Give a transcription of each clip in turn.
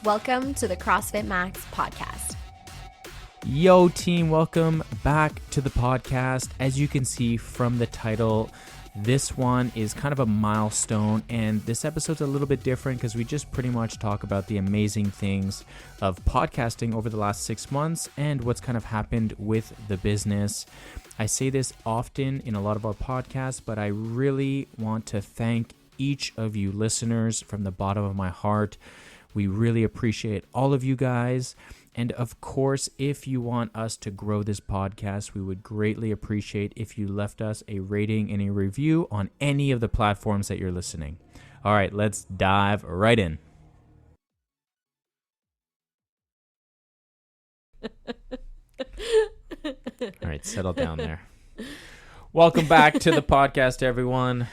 Welcome to the CrossFit Max podcast. Yo team, welcome back to the podcast. As you can see from the title, this one is kind of a milestone, and this episode's a little bit different because we just pretty much talk about the amazing things of podcasting over the last 6 months and what's kind of happened with the business. I say this often in a lot of our podcasts, but I really want to thank each of you listeners from the bottom of my heart. We really appreciate all of you guys. And of course, if you want us to grow this podcast, we would greatly appreciate if you left us a rating and a review on any of the platforms that you're listening. All right, let's dive right in. All right, settle down there. Welcome back to the podcast, everyone.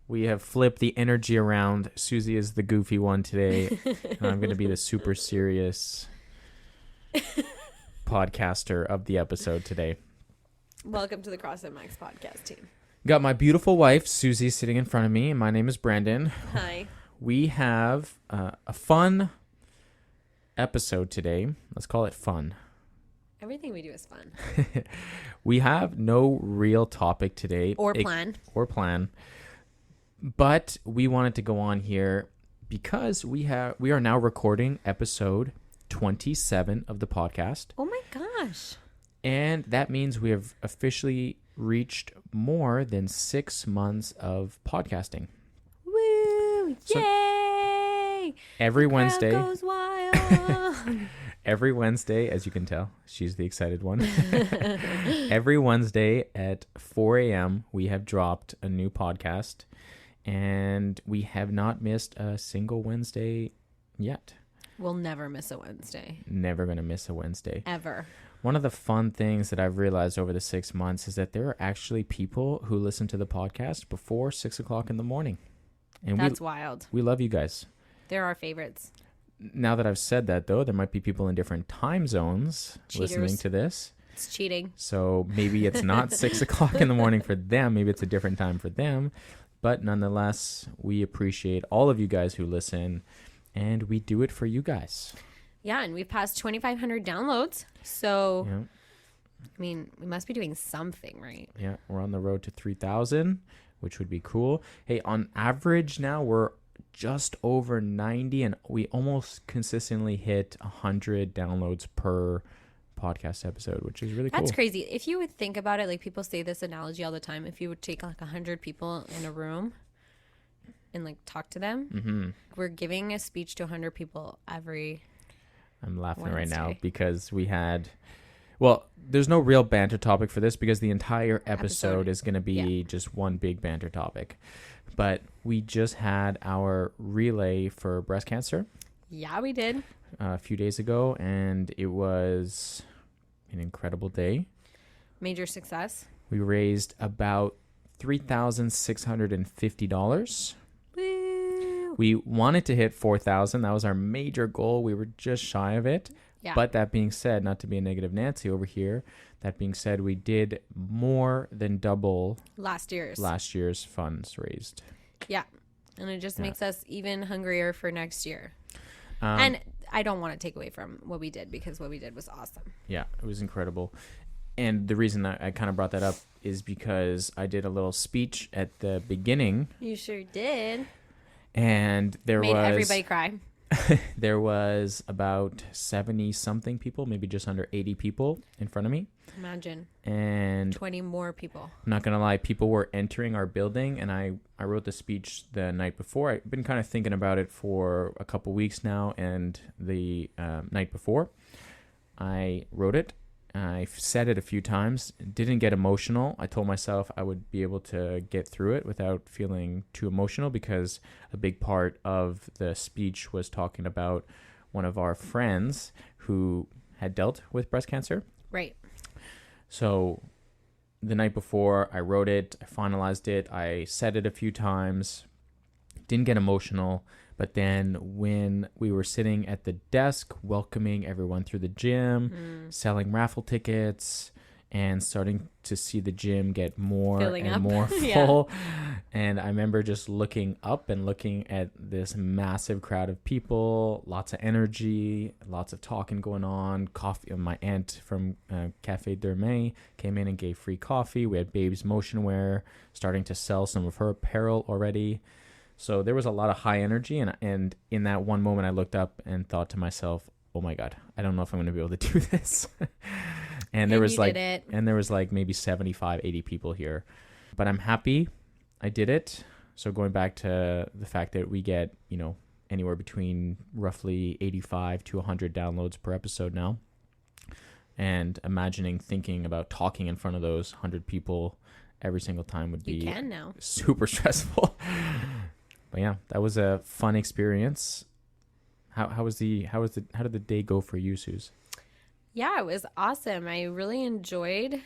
We have flipped the energy around. Susie is the goofy one today, and I'm going to be the super serious podcaster of the episode today. Welcome to the CrossFit Max podcast team. Got my beautiful wife, Susie, sitting in front of me, and my name is Brandon. Hi. We have a fun episode today. Let's call it fun. Everything we do is fun. We have no real topic today. Or plan. But we wanted to go on here because we are now recording episode 27 of the podcast. Oh my gosh. And that means we have officially reached more than 6 months of podcasting. Woo! So yay! Every Crowd Wednesday. goes wild. Every Wednesday, as you can tell, she's the excited one. Every Wednesday at 4 a.m., we have dropped a new podcast. And we have not missed a single Wednesday yet. We'll never miss a Wednesday. Never going to miss a Wednesday. Ever. One of the fun things that I've realized over the 6 months is that there are actually people who listen to the podcast before 6 o'clock in the morning. And that's wild. We love you guys. They're our favorites. Now that I've said that, though, there might be people in different time zones listening to this. It's cheating. So maybe it's not 6 o'clock in the morning for them. Maybe it's a different time for them. But nonetheless, we appreciate all of you guys who listen, and we do it for you guys. Yeah, and we've passed 2,500 downloads. So, Yeah. I mean, we must be doing something, right? Yeah, we're on the road to 3,000, which would be cool. Hey, on average now, we're just over 90, and we almost consistently hit 100 downloads per podcast episode, which is really cool. That's crazy. If you would think about it, like people say this analogy all the time, if you would take like 100 people in a room and like talk to them, we're giving a speech to 100 people every I'm laughing Wednesday. right now because we had, well, there's no real banter topic for this because the entire episode is going to be just one big banter topic. But we just had our relay for breast cancer. Yeah, we did. A few days ago, and it was an incredible day. Major success. We raised about $3,650. Woo! We wanted to hit 4,000. That was our major goal. We were just shy of it. Yeah. But that being said, not to be a negative Nancy over here, that being said, we did more than double last year's funds raised. Yeah. And it just makes us even hungrier for next year. Um, and I don't want to take away from what we did because what we did was awesome. Yeah, it was incredible. And the reason I kind of brought that up is because I did a little speech at the beginning. You sure did. And Made everybody cry. There was about 70-something people, maybe just under 80 people in front of me. Imagine. And 20 more people. I'm not going to lie, people were entering our building, and I wrote the speech the night before. I've been kind of thinking about it for a couple weeks now, and the night before, I wrote it. I said it a few times, didn't get emotional. I told myself I would be able to get through it without feeling too emotional because a big part of the speech was talking about one of our friends who had dealt with breast cancer. Right. So the night before, I wrote it, I finalized it, I said it a few times, didn't get emotional. But then when we were sitting at the desk, welcoming everyone through the gym, selling raffle tickets, and starting to see the gym get more Filling and up. more Yeah. full. And I remember just looking up and looking at this massive crowd of people, lots of energy, lots of talking going on. Coffee. My aunt from Cafe Derme came in and gave free coffee. We had Babe's Motion Wear starting to sell some of her apparel already. So there was a lot of high energy. And in that one moment, I looked up and thought to myself, oh my God, I don't know if I'm going to be able to do this. And there was like maybe 75, 80 people here. But I'm happy I did it. So going back to the fact that we get, anywhere between roughly 85 to 100 downloads per episode now. And thinking about talking in front of those 100 people every single time would be super stressful. But yeah, that was a fun experience. How did the day go for you, Suze? Yeah, it was awesome. I really enjoyed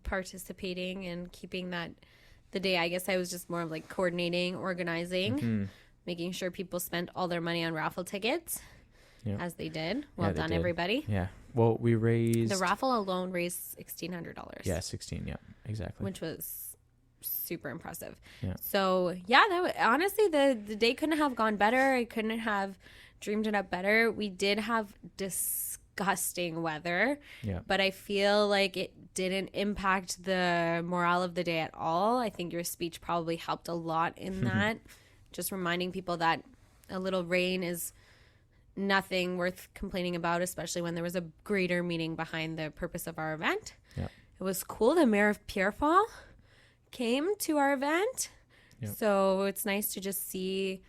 participating and keeping the day. I guess I was just more of like coordinating, organizing, making sure people spent all their money on raffle tickets, as they did. Well done, everybody. Yeah. Well, we raised... The raffle alone raised $1,600. Yeah, 16. Yeah, exactly. Which was super impressive. Yeah. So, yeah, honestly, the day couldn't have gone better. I couldn't have dreamed it up better. We did have disgusting weather, but I feel like it didn't impact the morale of the day at all. I think your speech probably helped a lot in that, just reminding people that a little rain is nothing worth complaining about, especially when there was a greater meaning behind the purpose of our event. It was cool. The mayor of Pierrefonds came to our event, so it's nice to just see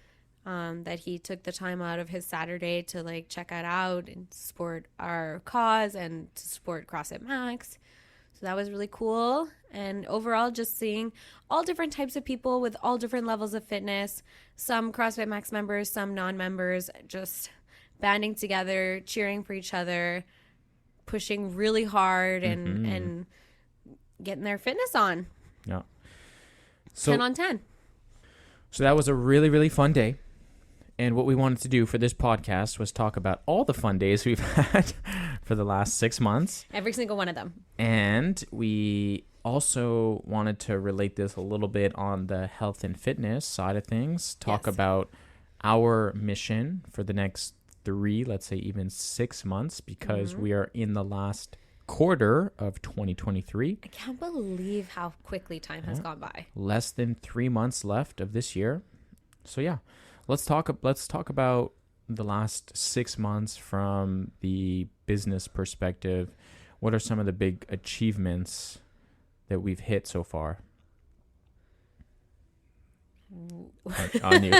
that he took the time out of his Saturday to like check it out and support our cause and to support CrossFit Max. So that was really cool. And overall, just seeing all different types of people with all different levels of fitness, some CrossFit Max members, some non-members, just banding together, cheering for each other, pushing really hard and getting their fitness on. Yeah. So 10 on 10. So that was a really, really fun day. And what we wanted to do for this podcast was talk about all the fun days we've had for the last 6 months. Every single one of them. And we also wanted to relate this a little bit on the health and fitness side of things. Talk about our mission for the next 3, let's say even 6 months, because we are in the last quarter of 2023. I can't believe how quickly time has gone by. Less than 3 months left of this year. So yeah, let's talk about the last 6 months from the business perspective. What are some of the big achievements that we've hit so far? On you.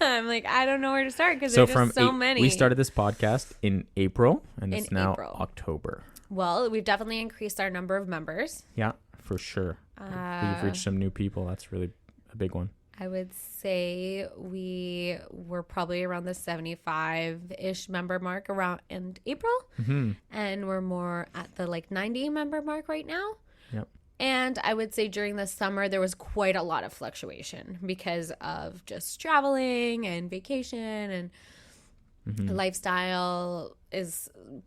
I'm like, I don't know where to start because there's just so many. We started this podcast in April, and it's now October. Well, we've definitely increased our number of members. Yeah, for sure. We've reached some new people. That's really a big one. I would say we were probably around the 75-ish member mark around in April. And we're more at the 90 member mark right now. Yep. And I would say during the summer, there was quite a lot of fluctuation because of just traveling and vacation and lifestyle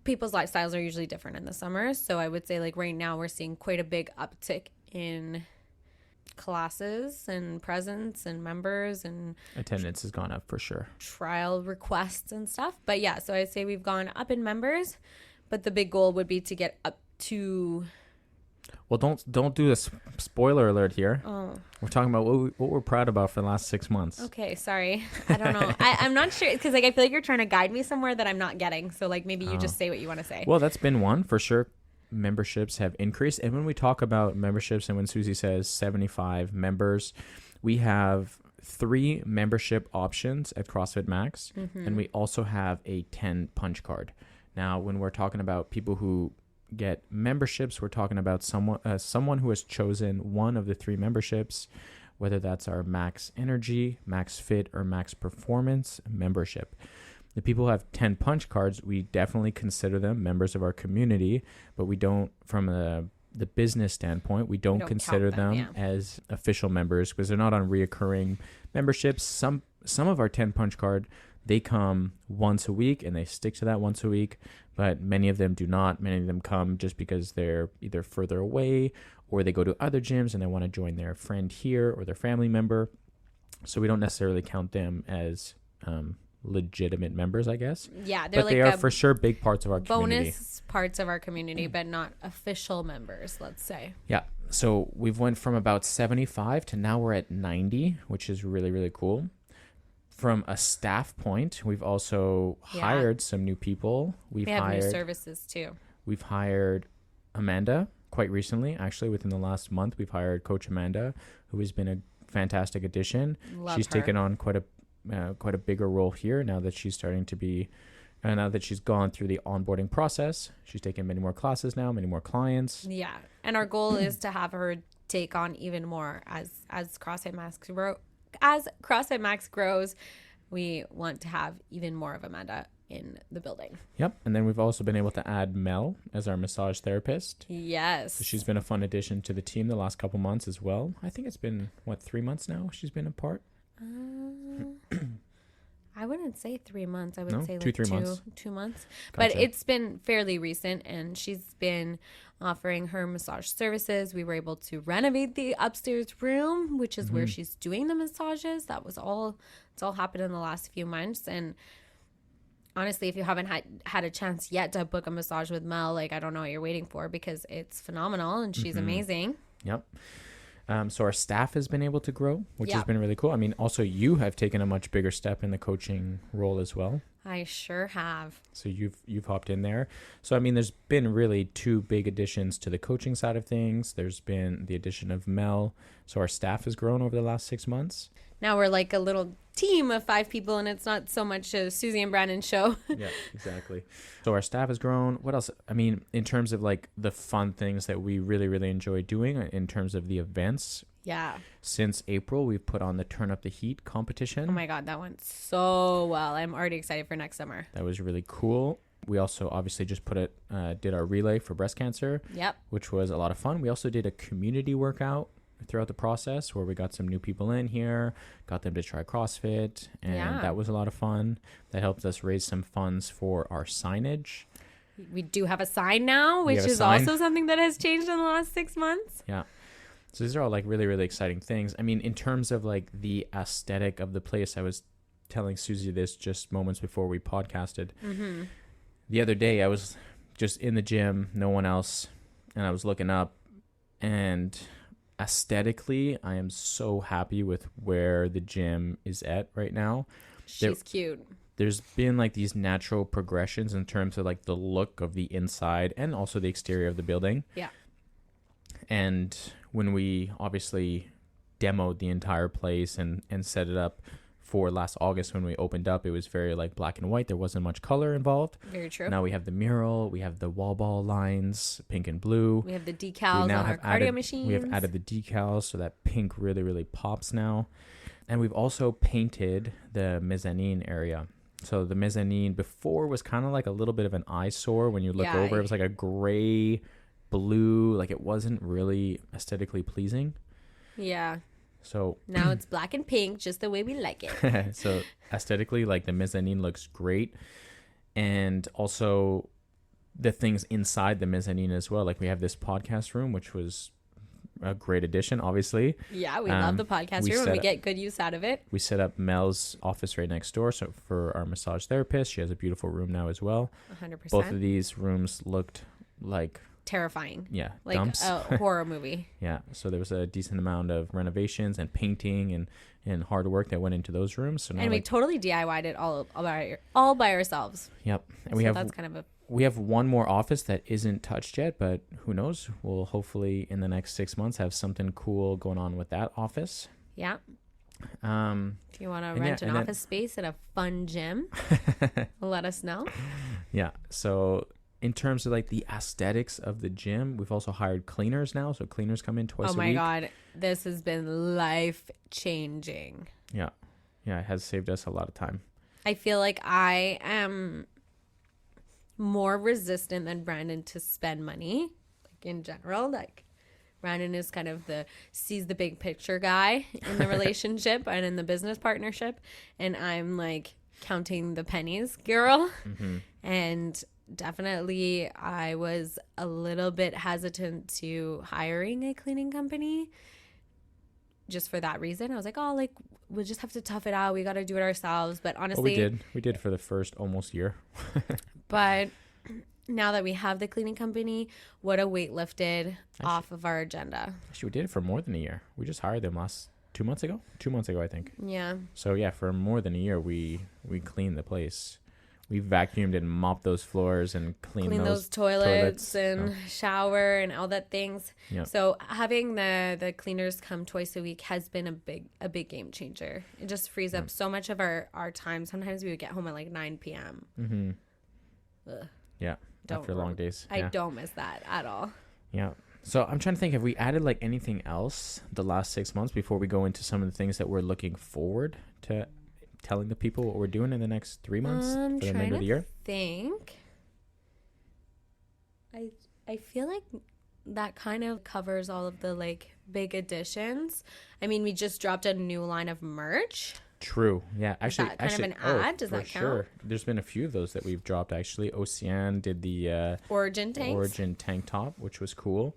people's lifestyles are usually different in the summer. So I would say right now we're seeing quite a big uptick in classes and presence and members and attendance has gone up for sure. Trial requests and stuff. But yeah, so I'd say we've gone up in members, but the big goal would be to get up to... Well, don't do a spoiler alert here. Oh. We're talking about what we're proud about for the last 6 months. Okay, sorry. I don't know. I'm not sure because I feel like you're trying to guide me somewhere that I'm not getting. So maybe you just say what you want to say. Well, that's been one for sure. Memberships have increased, and when we talk about memberships, and when Susie says 75 members, we have 3 membership options at CrossFit Max, and we also have a 10 punch card. Now, when we're talking about people who get memberships, we're talking about someone who has chosen one of the 3 memberships, whether that's our Max Energy, Max Fit, or Max Performance membership. The people who have 10 punch cards, we definitely consider them members of our community, but we don't, from the business standpoint, we don't consider them as official members because they're not on reoccurring memberships. Some of our 10 punch card they come once a week and they stick to that once a week, but many of them do not. Many of them come just because they're either further away or they go to other gyms and they want to join their friend here or their family member. So we don't necessarily count them as legitimate members, I guess. Yeah, but they are for sure big parts of our community. Bonus parts of our community, but not official members, let's say. Yeah. So we've went from about 75 to now we're at 90, which is really, really cool. From a staff point, we've also hired some new people. We have new services too. We've hired Amanda quite recently. Actually, within the last month, we've hired Coach Amanda, who has been a fantastic addition. She's taken on quite a bigger role here now that she's starting to be, now that she's gone through the onboarding process. She's taken many more classes now, many more clients. Yeah, and our goal is to have her take on even more as CrossFit Max grows. We want to have even more of Amanda in the building. Yep. And then we've also been able to add Mel as our massage therapist. Yes. So she's been a fun addition to the team the last couple months as well. I think it's been 3 months now she's been a part. I wouldn't say 3 months. I would say 3 months. 2 months. Gotcha. But it's been fairly recent, and she's been offering her massage services. We were able to renovate the upstairs room, which is where she's doing the massages. It's all happened in the last few months. And honestly, if you haven't had a chance yet to book a massage with Mel, like, I don't know what you're waiting for, because it's phenomenal and she's amazing. Yep. So our staff has been able to grow, which has been really cool. I mean, also you have taken a much bigger step in the coaching role as well. I sure have. So you've hopped in there. So, I mean, there's been really 2 big additions to the coaching side of things. There's been the addition of Mel. So our staff has grown over the last 6 months. Now we're like a little team of 5 people, and it's not so much a Susie and Brandon show. Yeah, exactly. So our staff has grown. What else? I mean, in terms of like the fun things that we really, really enjoy doing in terms of the events. Yeah. Since April, we've put on the Turn Up the Heat competition. Oh my God, that went so well. I'm already excited for next summer. That was really cool. We also obviously just did our relay for breast cancer. Yep. Which was a lot of fun. We also did a community workout throughout the process where we got some new people in here, got them to try CrossFit, and that was a lot of fun. That helped us raise some funds for our signage. We do have a sign now, which is also something that has changed in the last 6 months. Yeah. So these are all like really, really exciting things. I mean, in terms of like the aesthetic of the place, I was telling Susie this just moments before we podcasted. The other day, I was just in the gym, no one else, and I was looking up, and aesthetically, I am so happy with where the gym is at right now. She's cute. There's been like these natural progressions in terms of like the look of the inside and also the exterior of the building. Yeah. And when we obviously demoed the entire place and set it up for last August when we opened up, it was very like black and white. There wasn't much color involved. Very true. Now we have the mural, we have the wall ball lines, pink and blue. We have the decals on our cardio machines. We have added the decals, so that pink really, really pops now. And we've also painted the mezzanine area. So the mezzanine before was kind of like a little bit of an eyesore when you look over. It was like a gray, blue, like it wasn't really aesthetically pleasing. Yeah. So now it's black and pink, just the way we like it. So aesthetically, like the mezzanine looks great. And also the things inside the mezzanine as well. Like we have this podcast room, which was a great addition, obviously. Yeah, we love the podcast room and we get good use out of it. We set up Mel's office right next door. So for our massage therapist, she has a beautiful room now as well. 100%. Both of these rooms looked like terrifying. Yeah. Like dumps. a horror movie. Yeah. So there was a decent amount of renovations and painting and hard work that went into those rooms. So now and we totally DIY'd it all by ourselves. Yep. And so that's kind of we have one more office that isn't touched yet, but who knows? We'll hopefully in the next 6 months have something cool going on with that office. Yeah. If you want to rent an office space and a fun gym, let us know. Yeah. So in terms of like the aesthetics of the gym, we've also hired cleaners now. So cleaners come in twice a week. Oh my God. This has been life changing. Yeah. Yeah. It has saved us a lot of time. I feel like I am more resistant than Brandon to spend money, like in general. Like Brandon is kind of sees the big picture guy in the relationship and in the business partnership, and I'm like, counting the pennies girl. And definitely I was a little bit hesitant to hiring a cleaning company just for that reason. I was like, oh, like we'll just have to tough it out. We got to do it ourselves. But honestly, we did for the first almost year. But now that we have the cleaning company, what a weight lifted off of our agenda. Actually, we did it for more than a year. We just hired them 2 months ago, I think. Yeah. So yeah, for more than a year, we cleaned the place. We vacuumed and mopped those floors and cleaned those toilets and shower and all that things. Yep. So having the cleaners come twice a week has been a big game changer. It just frees up so much of our time. Sometimes we would get home at like 9 p.m. Ugh. Yeah. After long days. I don't miss that at all. Yeah. So I'm trying to think, have we added like anything else the last 6 months before we go into some of the things that we're looking forward to telling the people what we're doing in the next 3 months for the remainder of the year? I feel like that kind of covers all of the like big additions. I mean, we just dropped a new line of merch. True. Yeah. Actually, is that kind of an ad? Does that count? Sure. There's been a few of those that we've dropped. Actually, Ocean did the Origin tank top, which was cool.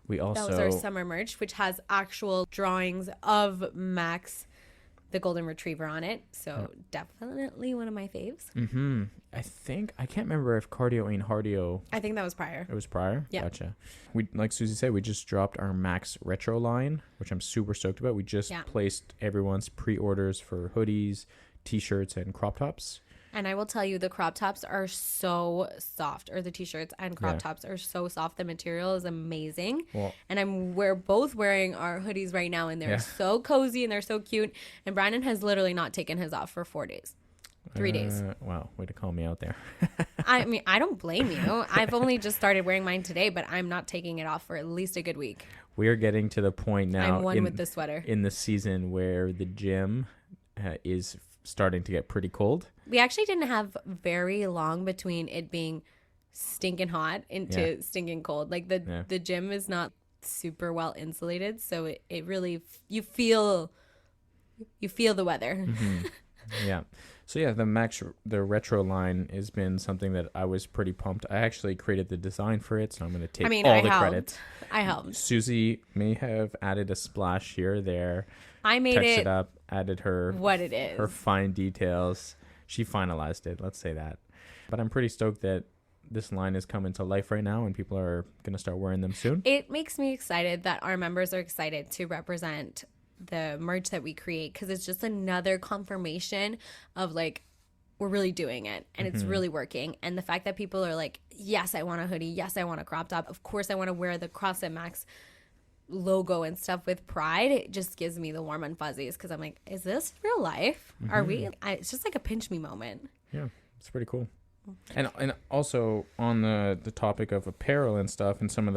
That was our summer merch, which has actual drawings of Max, the golden retriever, on it. So definitely one of my faves. I can't remember if cardio ain't hardio. I think that was prior. It was prior? Yeah. Gotcha. We, like Susie said, we just dropped our Max retro line, which I'm super stoked about. We just placed everyone's pre-orders for hoodies, t-shirts, and crop tops. And I will tell you, the crop tops are so soft, or the t-shirts and crop tops are so soft. The material is amazing. Well, and we're both wearing our hoodies right now, and they're so cozy and they're so cute. And Brandon has literally not taken his off for 4 days. 3 days. Wow, way to call me out there. I mean, I don't blame you. I've only just started wearing mine today, but I'm not taking it off for at least a good week. We are getting to the point now I'm one with the sweater in the season where the gym is starting to get pretty cold. We actually didn't have very long between it being stinking hot into stinking cold. Like the gym is not super well insulated, so it really you feel the weather. Yeah. So yeah, the retro line has been something that I was pretty pumped. I actually created the design for it, so I'm going to take all the credit. I helped. Susie may have added a splash here or there. I made it up, added her what it is, her fine details. She finalized it. Let's say that. But I'm pretty stoked that this line is coming to life right now, and people are going to start wearing them soon. It makes me excited that our members are excited to represent the merch that we create, because it's just another confirmation of like we're really doing it and it's really working. And the fact that people are like, yes, I want a hoodie, yes, I want a crop top, of course I want to wear the CrossFit Max logo and stuff with pride, it just gives me the warm and fuzzies, because I'm like, is this real life? Are we it's just like a pinch me moment. Yeah, it's pretty cool. And also on the topic of apparel and stuff, and some of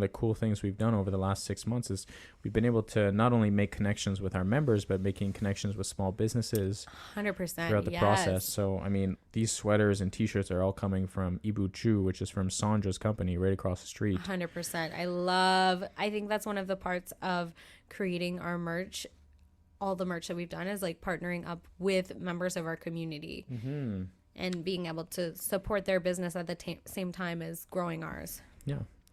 the cool things we've done over the last 6 months is we've been able to not only make connections with our members, but making connections with small businesses 100% throughout the process. So, I mean, these sweaters and t-shirts are all coming from Ibu Chu, which is from Sandra's company right across the street. 100%. I think that's one of the parts of creating our merch. All the merch that we've done is like partnering up with members of our community and being able to support their business at the same time as growing ours.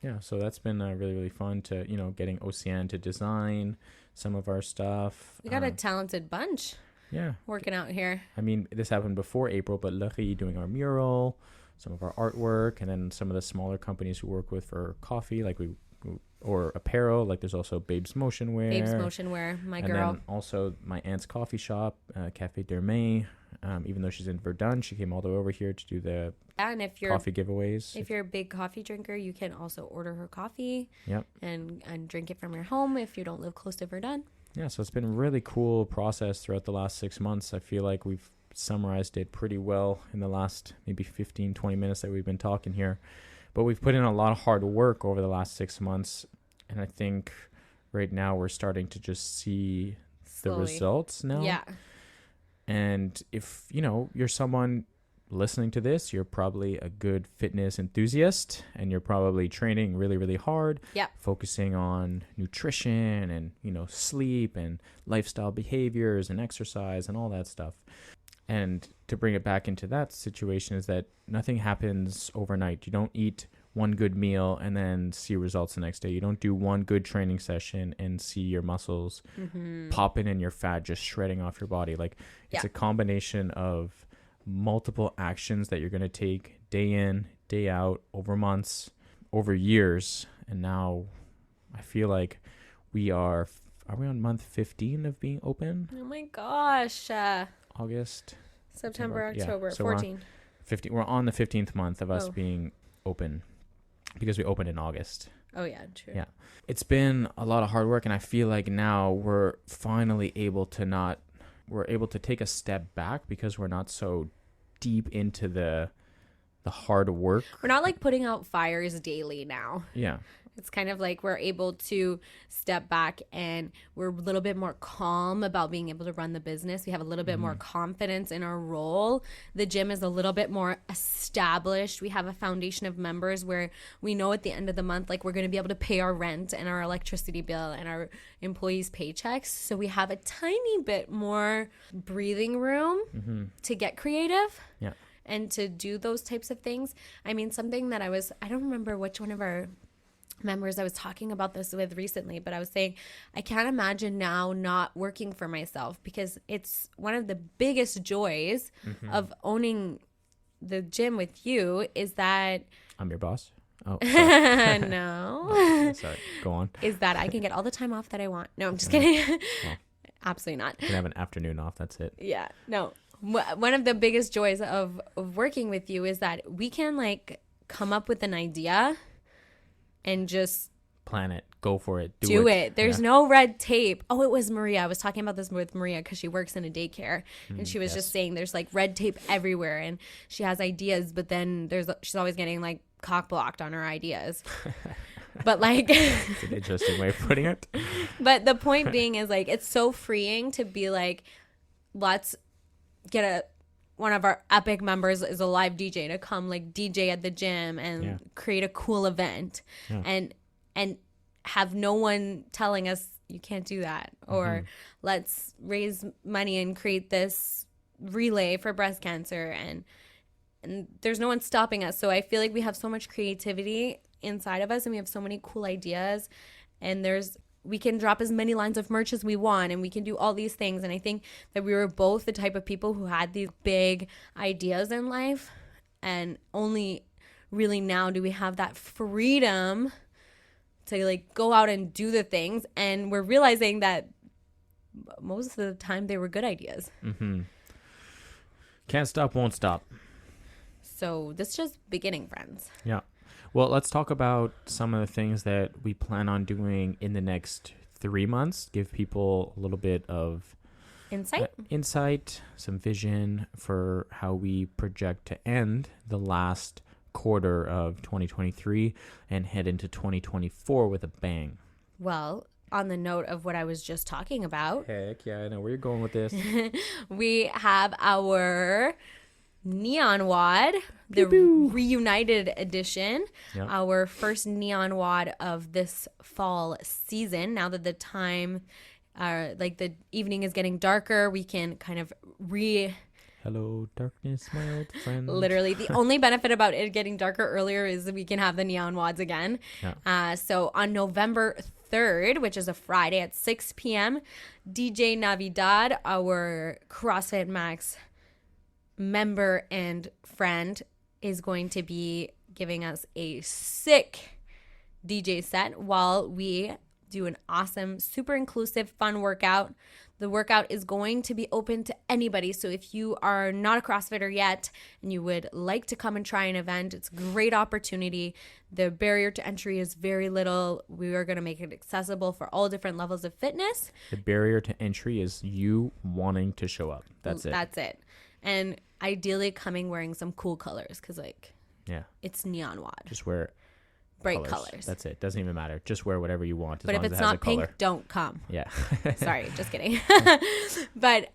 Yeah, so that's been really, really fun to, getting Ocean to design some of our stuff. We got a talented bunch working out here. I mean, this happened before April, but Lucky doing our mural, some of our artwork, and then some of the smaller companies we work with for coffee, like or apparel, like there's also Babes Motion Wear. My girl. And then also my aunt's coffee shop, Café Dermain. Even though she's in Verdun, she came all the way over here to do the and if you're coffee giveaways. If you're a big coffee drinker, you can also order her coffee. Yep. And drink it from your home if you don't live close to Verdun. Yeah, so it's been a really cool process throughout the last 6 months. I feel like we've summarized it pretty well in the last maybe 15, 20 minutes that we've been talking here. But we've put in a lot of hard work over the last 6 months. And I think right now we're starting to just see the results now. Yeah. And if, you're someone listening to this, you're probably a good fitness enthusiast and you're probably training really, really hard, focusing on nutrition and, sleep and lifestyle behaviors and exercise and all that stuff. And to bring it back into that situation is that nothing happens overnight. You don't eat one good meal and then see results the next day. You don't do one good training session and see your muscles popping and your fat just shredding off your body. Like it's a combination of multiple actions that you're going to take day in, day out, over months, over years. And now I feel like are we on month 15 of being open? Oh my gosh. August, September, October, so 14. We're on the 15th month of us being open because we opened in August. Oh yeah, true. Yeah. It's been a lot of hard work, and I feel like now we're finally able to take a step back because we're not so deep into the hard work. We're not like putting out fires daily now. Yeah. It's kind of like we're able to step back and we're a little bit more calm about being able to run the business. We have a little bit more confidence in our role. The gym is a little bit more established. We have a foundation of members where we know at the end of the month, like we're going to be able to pay our rent and our electricity bill and our employees' paychecks. So we have a tiny bit more breathing room to get creative. Yeah. And to do those types of things. I mean, something that I don't remember which one of our members I was talking about this with recently, but I was saying I can't imagine now not working for myself because it's one of the biggest joys of owning the gym with you is that I'm your boss. Oh, no. Sorry, go on. Is that I can get all the time off that I want. No, I'm just kidding. Well, absolutely not. You can have an afternoon off. That's it. Yeah, no. One of the biggest joys of working with you is that we can like come up with an idea and just plan it, go for it, do it. There's no red tape. Oh, it was Maria. I was talking about this with Maria because she works in a daycare, and she was just saying there's like red tape everywhere, and she has ideas, but then she's always getting like cock blocked on her ideas. But like, it's an interesting way of putting it. But the point being is like it's so freeing to be like, let's get one of our epic members is a live DJ to come like DJ at the gym and create a cool event and have no one telling us you can't do that or let's raise money and create this relay for breast cancer and there's no one stopping us. So I feel like we have so much creativity inside of us and we have so many cool ideas and we can drop as many lines of merch as we want and we can do all these things. And I think that we were both the type of people who had these big ideas in life. And only really now do we have that freedom to like go out and do the things. And we're realizing that most of the time they were good ideas. Can't stop, won't stop. So this is just beginning, friends. Yeah. Well, let's talk about some of the things that we plan on doing in the next 3 months. Give people a little bit of insight, some vision for how we project to end the last quarter of 2023 and head into 2024 with a bang. Well, on the note of what I was just talking about. Heck yeah, I know where you're going with this. We have our Neon WOD, the reunited edition, our first Neon WOD of this fall season. Now that the time, like the evening is getting darker, we can kind of Hello, darkness, my old friend. Literally, the only benefit about it getting darker earlier is that we can have the Neon WODs again. Yeah. So on November 3rd, which is a Friday at 6 p.m., DJ Navidad, our CrossFit Max member and friend, is going to be giving us a sick DJ set while we do an awesome, super inclusive, fun workout. The workout is going to be open to anybody. So if you are not a CrossFitter yet and you would like to come and try an event, it's a great opportunity. The barrier to entry is very little. We are going to make it accessible for all different levels of fitness. The barrier to entry is you wanting to show up. That's it. That's it. And ideally coming wearing some cool colors because it's Neon WOD. Just wear bright colors. That's it. Doesn't even matter. Just wear whatever you want. But if it's not pink, don't come. Yeah. Sorry, just kidding. But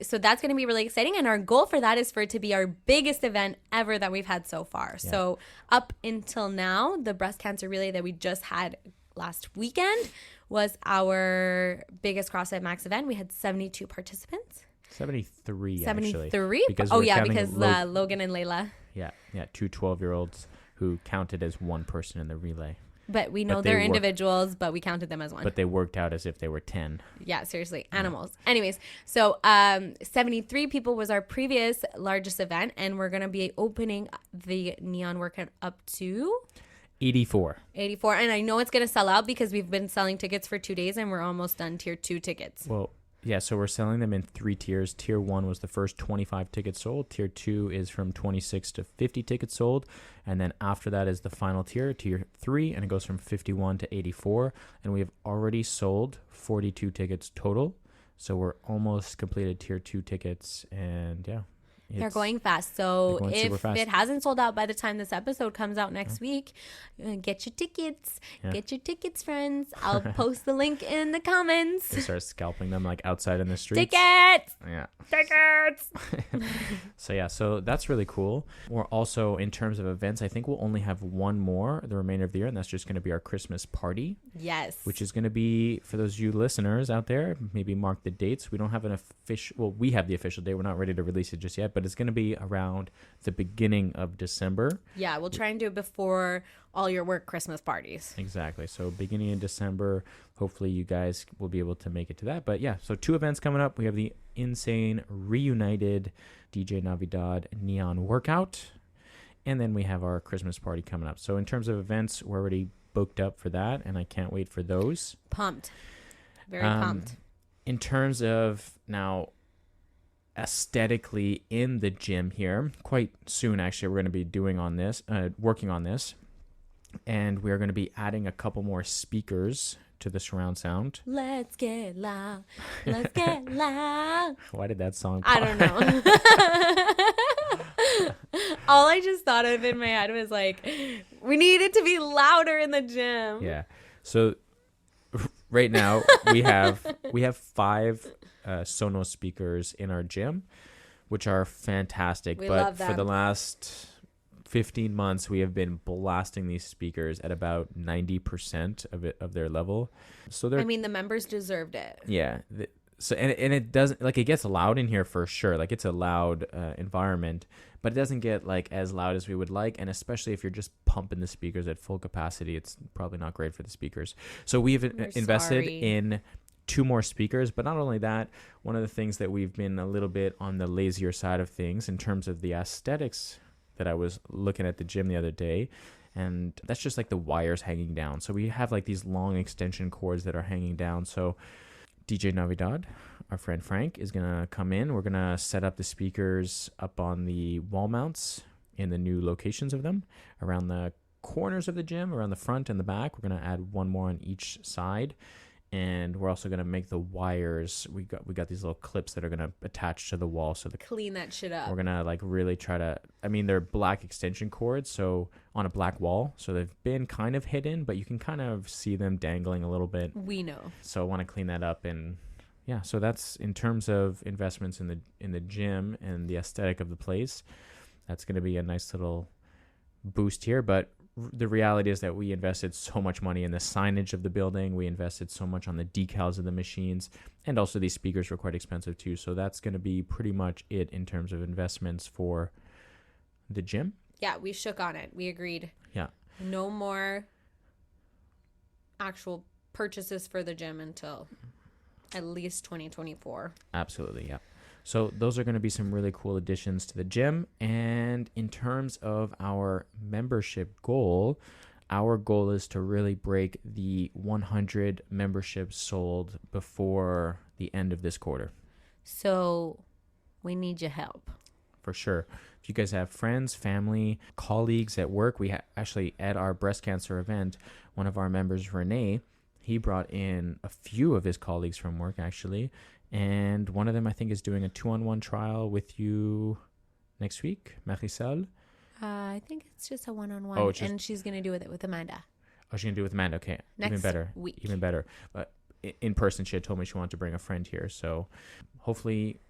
so that's going to be really exciting. And our goal for that is for it to be our biggest event ever that we've had so far. Yeah. So up until now, the breast cancer relay that we just had last weekend was our biggest CrossFit Max event. We had 72 participants. 73, 73? Because because Logan and Layla. Yeah, two 12-year-olds who counted as one person in the relay. But we know they're individuals, but we counted them as one. But they worked out as if they were 10. Yeah, seriously. Animals. Yeah. Anyways, so 73 people was our previous largest event, and we're going to be opening the Neon workout up to 84. And I know it's going to sell out because we've been selling tickets for 2 days, and we're almost done tier 2 tickets. Well, yeah, so we're selling them in 3 tiers. Tier 1 was the first 25 tickets sold. Tier 2 is from 26 to 50 tickets sold. And then after that is the final tier, tier 3, and it goes from 51 to 84. And we have already sold 42 tickets total. So we're almost completed tier 2 tickets. And yeah. They're going fast. So if it hasn't sold out by the time this episode comes out next week, get your tickets. Yeah. Get your tickets, friends. I'll post the link in the comments. They start scalping them like outside in the streets. Tickets! Yeah. Tickets! So that's really cool. We're also, in terms of events, I think we'll only have one more the remainder of the year, and that's just going to be our Christmas party. Yes. Which is going to be, for those of you listeners out there, maybe mark the dates. We don't have an official, well, we have the official date. We're not ready to release it just yet, but it's going to be around the beginning of December. Yeah, we'll try and do it before all your work Christmas parties. Exactly. So beginning of December, hopefully you guys will be able to make it to that. But yeah, so 2 events coming up. We have the Insane Reunited DJ Navidad Neon Workout, and then we have our Christmas party coming up. So in terms of events, we're already booked up for that, and I can't wait for those. Pumped. Very pumped. In terms of now aesthetically in the gym here, quite soon actually we're going to be working on this, and we're going to be adding a couple more speakers to the surround sound. Let's get loud. Let's get loud. Why did that song pop? I don't know. All I just thought of in my head was like, we need it to be louder in the gym. Yeah. So right now we have 5 Sonos speakers in our gym, which are fantastic. But for the last 15 months, we have been blasting these speakers at about 90% of their level. So they're, the members deserved it. Yeah. So and it doesn't, like, it gets loud in here for sure. Like, it's a loud environment, but it doesn't get like as loud as we would like. And especially if you're just pumping the speakers at full capacity, it's probably not great for the speakers. So we've invested in 2 more speakers. But not only that, one of the things that we've been a little bit on the lazier side of things in terms of the aesthetics, that I was looking at the gym the other day, and that's just like the wires hanging down. So we have like these long extension cords that are hanging down. So DJ Navidad, our friend Frank, is going to come in. We're going to set up the speakers up on the wall mounts in the new locations of them around the corners of the gym, around the front and the back. We're going to add 1 more on each side. And we're also going to make the wires. We got these little clips that are going to attach to the wall. So clean that shit up. We're going to like really try to, they're black extension cords. So on a black wall. So they've been kind of hidden, but you can kind of see them dangling a little bit. We know. So I want to clean that up. And yeah, so that's in terms of investments in the gym and the aesthetic of the place. That's going to be a nice little boost here. But the reality is that we invested so much money in the signage of the building. We invested so much on the decals of the machines, and also these speakers were quite expensive too. So that's going to be pretty much it in terms of investments for the gym. Yeah, we shook on it. We agreed. Yeah. No more actual purchases for the gym until at least 2024. Absolutely, yeah. So those are going to be some really cool additions to the gym. And in terms of our membership goal, our goal is to really break the 100 memberships sold before the end of this quarter. So we need your help. For sure. If you guys have friends, family, colleagues at work, we actually, at our breast cancer event, one of our members, Renee, he brought in a few of his colleagues from work, actually. And one of them, I think, is doing a 2-on-1 trial with you next week, Marisol. I think it's just a 1-on-1, and she's going to do it with Amanda. Oh, she's going to do it with Amanda. Okay. Next week. Even better. But in person, she had told me she wanted to bring a friend here. So hopefully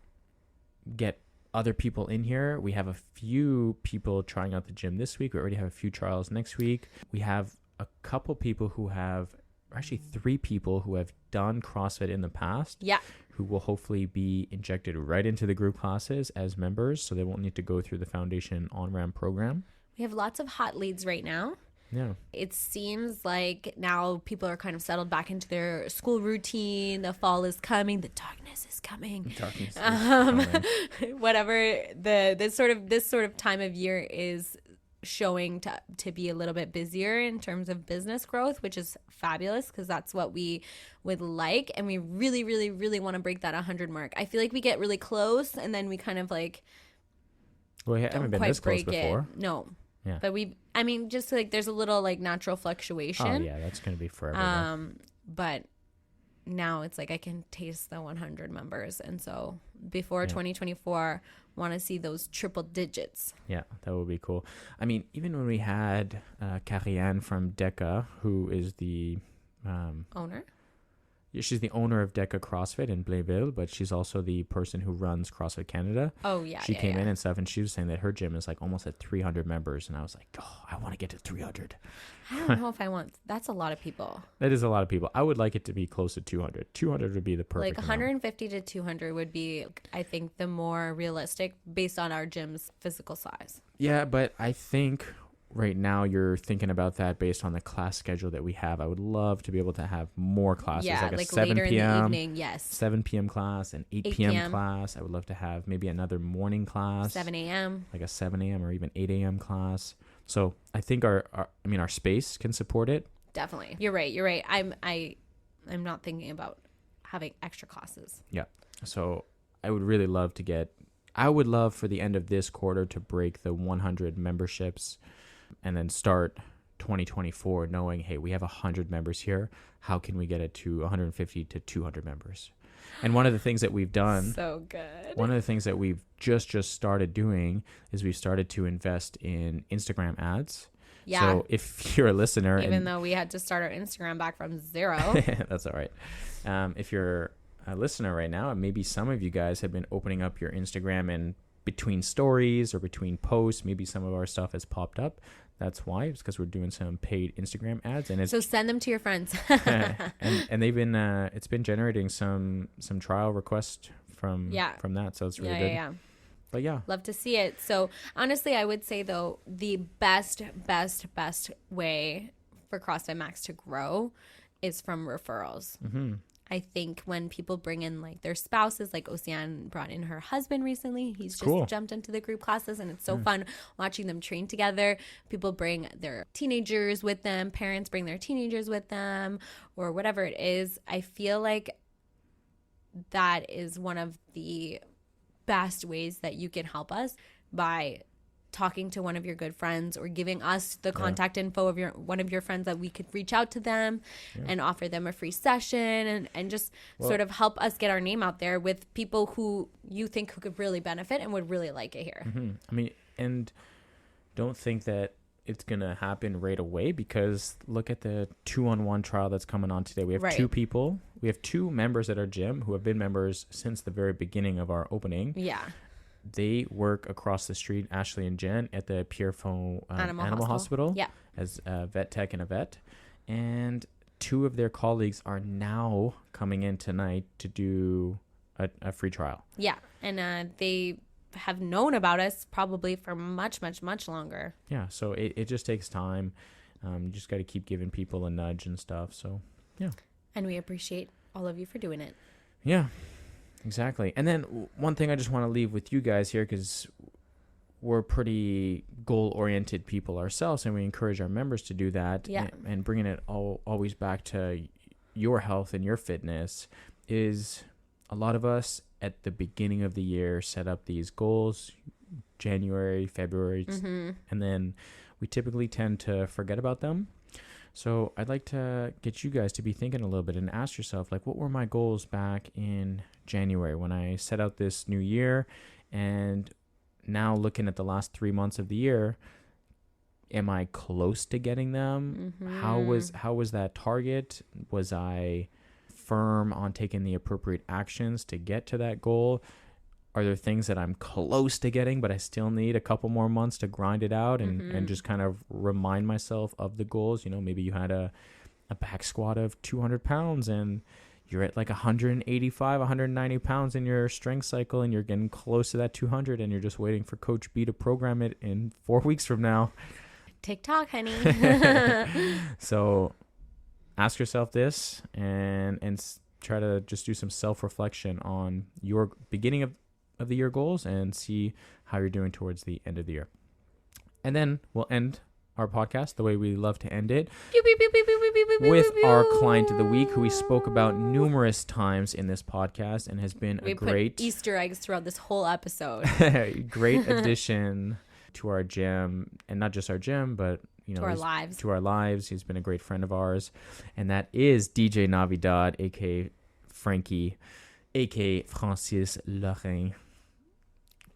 get other people in here. We have a few people trying out the gym this week. We already have a few trials next week. We have a couple people who have, actually 3 people who have done CrossFit in the past. Yeah. who will hopefully be injected right into the group classes as members, so they won't need to go through the foundation on-ramp program. We have lots of hot leads right now. Yeah. It seems like now people are kind of settled back into their school routine. The fall is coming. The darkness is coming. The darkness is coming. Whatever this sort of time of year is showing to be a little bit busier in terms of business growth, which is fabulous because that's what we would like, and we really, really, really want to break that 100 mark. I feel like we get really close, and then we kind of like we haven't been this close before. No. Yeah. But just like there's a little like natural fluctuation. Oh yeah, that's going to be forever. But now it's like I can taste the 100 members. And so before 2024, want to see those triple digits. Yeah, that would be cool. I mean, even when we had Karianne from DECA, who is the owner. Yeah, she's the owner of DECA CrossFit in Blainville, but she's also the person who runs CrossFit Canada. Oh, yeah. She came in and stuff, and she was saying that her gym is like almost at 300 members. And I was like, oh, I want to get to 300. I don't know if I want. That's a lot of people. That is a lot of people. I would like it to be close to 200. 200 would be the perfect like 150 to 200 would be, I think, the more realistic based on our gym's physical size. Yeah, but I think right now you're thinking about that based on the class schedule that we have. I would love to be able to have more classes, yeah, like a 7 later p.m. in the evening, yes. 7 p.m. class, an 8 p.m. class. I would love to have maybe another morning class. 7 a.m. Like a 7 a.m. or even 8 a.m. class. So I think our space can support it. Definitely. You're right. I'm not thinking about having extra classes. Yeah. So I would really love I would love for the end of this quarter to break the 100 memberships and then start 2024 knowing, hey, we have 100 members here. How can we get it to 150 to 200 members? And one of the things that we've done, so good. One of the things that we've just started doing is we've started to invest in Instagram ads. Yeah. So if you're a listener, even though we had to start our Instagram back from zero, that's all right. If you're a listener right now, and maybe some of you guys have been opening up your Instagram and between stories or between posts, maybe some of our stuff has popped up. That's why. It's because we're doing some paid Instagram ads, and so send them to your friends. and they've been it's been generating some trial requests from that, so it's really good. Yeah. But yeah, love to see it. So honestly, I would say though the best way for CrossFit Max to grow is from referrals. Mm-hmm. I think when people bring in like their spouses, like Oceane brought in her husband recently. He's just jumped into the group classes, and it's so fun watching them train together. People bring their teenagers with them. Parents bring their teenagers with them, or whatever it is. I feel like that is one of the best ways that you can help us by talking to one of your good friends or giving us the contact info of one of your friends that we could reach out to them and offer them a free session and just sort of help us get our name out there with people who you think who could really benefit and would really like it here. Mm-hmm. I mean, and don't think that it's going to happen right away, because look at the 2-on-1 trial that's coming on today. We have two people. We have two members at our gym who have been members since the very beginning of our opening. Yeah. They work across the street, Ashley and Jen, at the Pierrefonds Animal Hospital as a vet tech and a vet. And two of their colleagues are now coming in tonight to do a free trial. Yeah, and they have known about us probably for much, much, much longer. Yeah, so it just takes time. You just got to keep giving people a nudge and stuff. So, yeah. And we appreciate all of you for doing it. Yeah. Exactly. And then one thing I just want to leave with you guys here, because we're pretty goal-oriented people ourselves, and we encourage our members to do that. Yeah. And bringing it always back to your health and your fitness is a lot of us at the beginning of the year set up these goals, January, February, and then we typically tend to forget about them. So I'd like to get you guys to be thinking a little bit and ask yourself, like, what were my goals back in January when I set out this new year? And now looking at the last 3 months of the year, am I close to getting them? Mm-hmm. How was that target? Was I firm on taking the appropriate actions to get to that goal? Are there things that I'm close to getting, but I still need a couple more months to grind it out and just kind of remind myself of the goals? You know, maybe you had a back squat of 200 pounds and you're at like 185, 190 pounds in your strength cycle, and you're getting close to that 200, and you're just waiting for Coach B to program it in 4 weeks from now. TikTok, honey. So ask yourself this and try to just do some self-reflection on your beginning of the year goals and see how you're doing towards the end of the year. And then we'll end our podcast the way we love to end it, with our client of the week, who we spoke about numerous times in this podcast and has been a great put Easter eggs throughout this whole episode. Great addition to our gym, and not just our gym, but to our lives. He's been a great friend of ours, and that is DJ Navidad, aka Frankie, aka Francis Lorrain.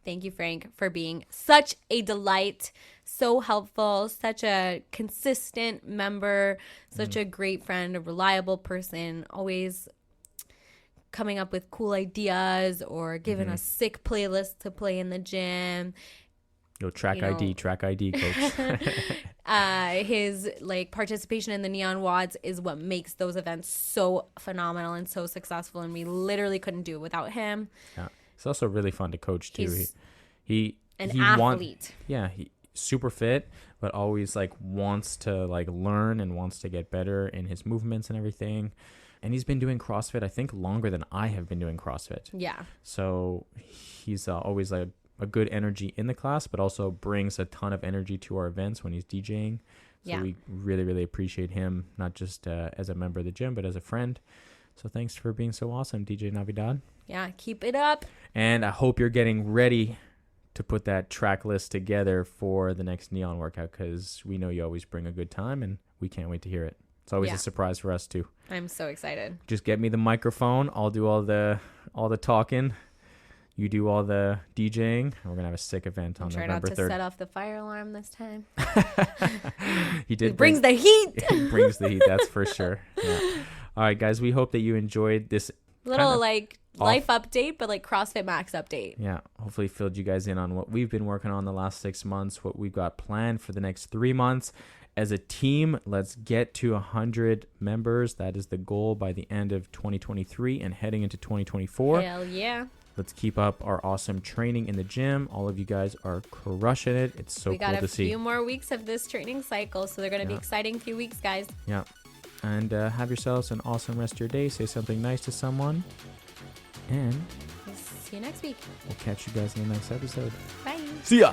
Thank you, Frank, for being such a delight, so helpful, such a consistent member, such a great friend, a reliable person, always coming up with cool ideas or giving us sick playlists to play in the gym. Track ID, coach. His participation in the Neon WODs is what makes those events so phenomenal and so successful, and we literally couldn't do it without him. Yeah. It's also really fun to coach too. He's an athlete. He's super fit, but always wants to learn and wants to get better in his movements and everything. And he's been doing CrossFit, I think, longer than I have been doing CrossFit. Yeah. So he's always a good energy in the class, but also brings a ton of energy to our events when he's DJing. So we really, really appreciate him, not just as a member of the gym, but as a friend. So thanks for being so awesome, DJ Navidad. Yeah, keep it up. And I hope you're getting ready to put that track list together for the next Neon workout, because we know you always bring a good time, and we can't wait to hear it. It's always a surprise for us too. I'm so excited. Just get me the microphone. I'll do all the talking. You do all the DJing. And we're gonna have a sick event on November 3rd. Try not to set off the fire alarm this time. It brings the heat. It brings the heat. That's for sure. Yeah. All right, guys. We hope that you enjoyed this little life update, but CrossFit Max update. Yeah. Hopefully filled you guys in on what we've been working on the last 6 months, what we've got planned for the next 3 months. As a team, let's get to 100 members. That is the goal by the end of 2023 and heading into 2024. Hell yeah. Let's keep up our awesome training in the gym. All of you guys are crushing it. It's so cool to see. We got a few more weeks of this training cycle, so they're going to be exciting few weeks, guys. Yeah. And have yourselves an awesome rest of your day. Say something nice to someone. And we'll see you next week. We'll catch you guys in the next episode. Bye. See ya.